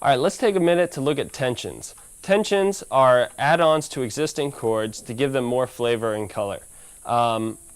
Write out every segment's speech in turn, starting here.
All right, let's take a minute to look at tensions. Tensions are add-ons to existing chords to give them more flavor and color.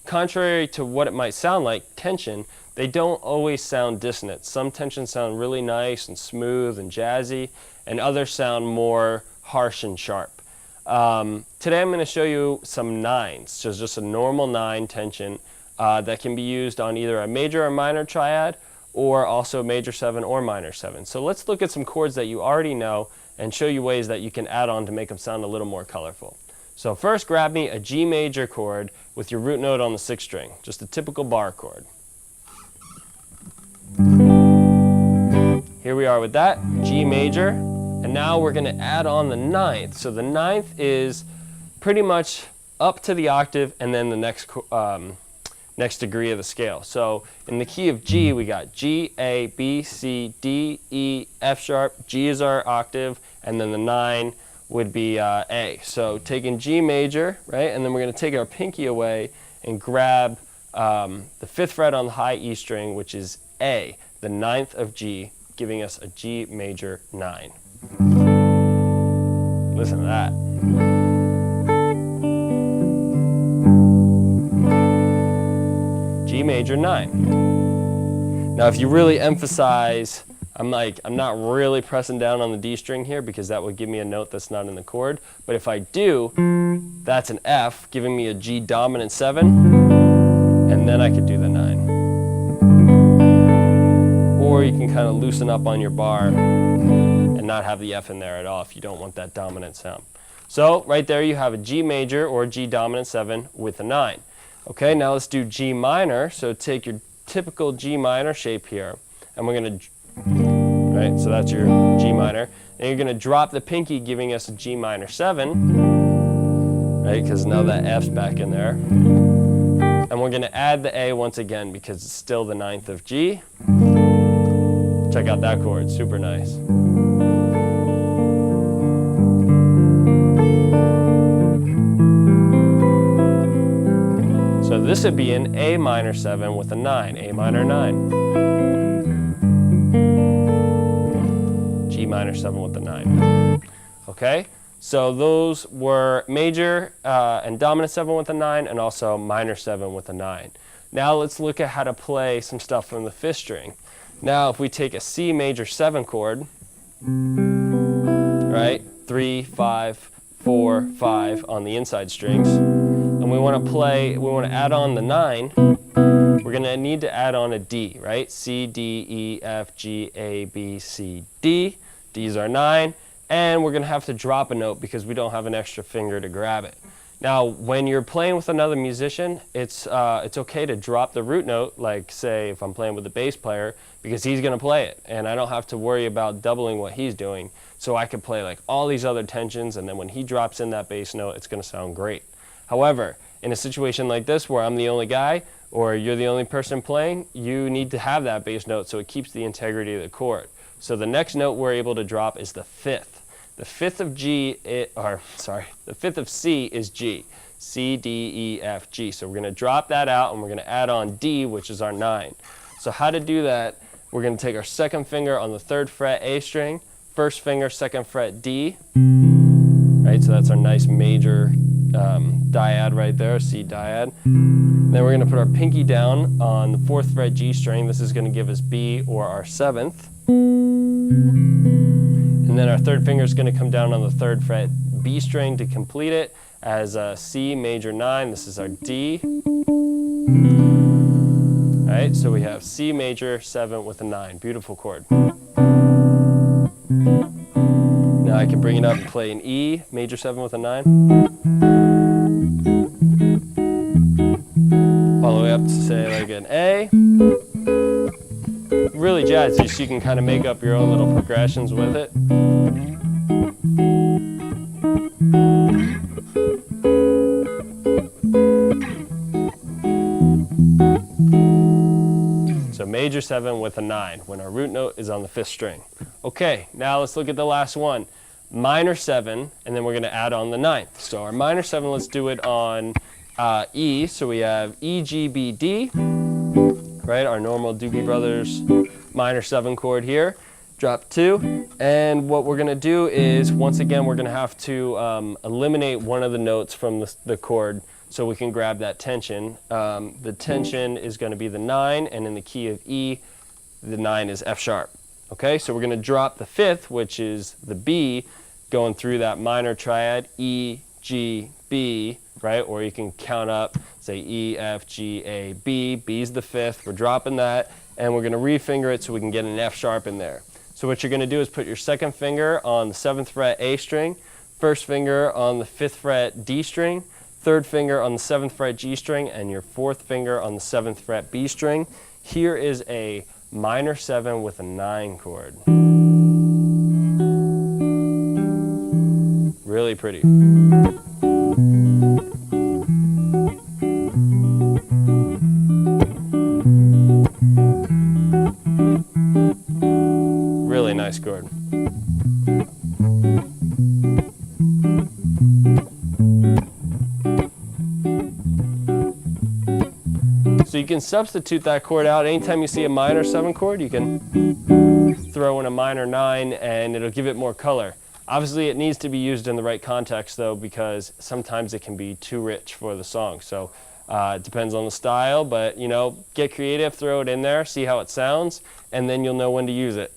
Contrary to what it might sound like, tension, they don't always sound dissonant. Some tensions sound really nice and smooth and jazzy, and others sound more harsh and sharp. Today I'm going to show you some nines, so just a normal 9 tension that can be used on either a major or minor triad, or also major 7 or minor 7. So let's look at some chords that you already know and show you ways that you can add on to make them sound a little more colorful. So first, grab me a G major chord with your root note on the 6th string, just a typical bar chord. Here we are with that, G major, and now we're going to add on the 9th. So the 9th is pretty much up to the octave and then the next degree of the scale. So in the key of G, we got G, A, B, C, D, E, F sharp. G is our octave, and then the 9 would be A. So taking G major, right, and then we're going to take our pinky away and grab the 5th fret on the high E string, which is A, the 9th of G, giving us a G major 9. Listen to that. G major 9. Now if you really emphasize, I'm not really pressing down on the D string here because that would give me a note that's not in the chord. But if I do, that's an F, giving me a G dominant 7, and then I could do the 9. Or you can kind of loosen up on your bar and not have the F in there at all if you don't want that dominant sound. So right there you have a G major or G dominant 7 with a 9. Okay, now let's do G minor. So take your typical G minor shape here, and we're going to, right, so that's your G minor. And you're going to drop the pinky, giving us a G minor 7, right, because now that F's back in there. And we're going to add the A once again because it's still the 9th of G. Check out that chord, super nice. So this would be an A minor 7 with a 9, A minor 9. G minor 7 with a 9. Okay, so those were major and dominant 7 with a 9, and also minor 7 with a 9. Now let's look at how to play some stuff from the 5th string. Now if we take a C major 7 chord, right, 3, 5, 4, 5 on the inside strings, and we want to add on the 9, we're going to need to add on a D, right? C, D, E, F, G, A, B, C, D. D is our 9, and we're going to have to drop a note because we don't have an extra finger to grab it. Now, when you're playing with another musician, it's okay to drop the root note, like say if I'm playing with a bass player, because he's going to play it, and I don't have to worry about doubling what he's doing. So I can play like all these other tensions, and then when he drops in that bass note, it's going to sound great. However, in a situation like this where I'm the only guy, or you're the only person playing, you need to have that bass note so it keeps the integrity of the chord. So the next note we're able to drop is the 5th. The 5th of the 5th of C is G. C, D, E, F, G. So we're going to drop that out and we're going to add on D, which is our 9. So how to do that, we're going to take our 2nd finger on the 3rd fret A string, 1st finger, 2nd fret D. Right, so that's our nice major dyad right there, C dyad. Then we're going to put our pinky down on the 4th fret G string. This is going to give us B or our 7th. And then our 3rd finger is going to come down on the 3rd fret B string to complete it as a C major 9. This is our D. All right, so we have C major 7 with a 9. Beautiful chord. Now I can bring it up and play an E major 7 with a 9. All the way up to say like an A. Really jazzy, so you can kind of make up your own little progressions with it. So major 7 with a 9 when our root note is on the 5th string. Okay, now let's look at the last one. Minor 7, and then we're going to add on the 9th. So our minor 7, let's do it on E. So we have E, G, B, D. Right, our normal Doobie Brothers minor 7 chord here. drop 2, and what we're going to do is, once again, we're going to have to eliminate one of the notes from the chord so we can grab that tension. The tension is going to be the 9, and in the key of E, the 9 is F sharp. Okay, so we're going to drop the 5th, which is the B, going through that minor triad, E, G, B, right? Or you can count up, say E, F, G, A, B. B's the 5th, we're dropping that, and we're going to refinger it so we can get an F sharp in there. So what you're going to do is put your 2nd finger on the 7th fret A string, 1st finger on the 5th fret D string, 3rd finger on the 7th fret G string, and your 4th finger on the 7th fret B string. Here is a minor 7 with a 9 chord. Really pretty. Really nice chord. So you can substitute that chord out. Anytime you see a minor 7 chord, you can throw in a minor 9 and it'll give it more color. Obviously it needs to be used in the right context though, because sometimes it can be too rich for the song. So it depends on the style, but you know, get creative, throw it in there, see how it sounds, and then you'll know when to use it.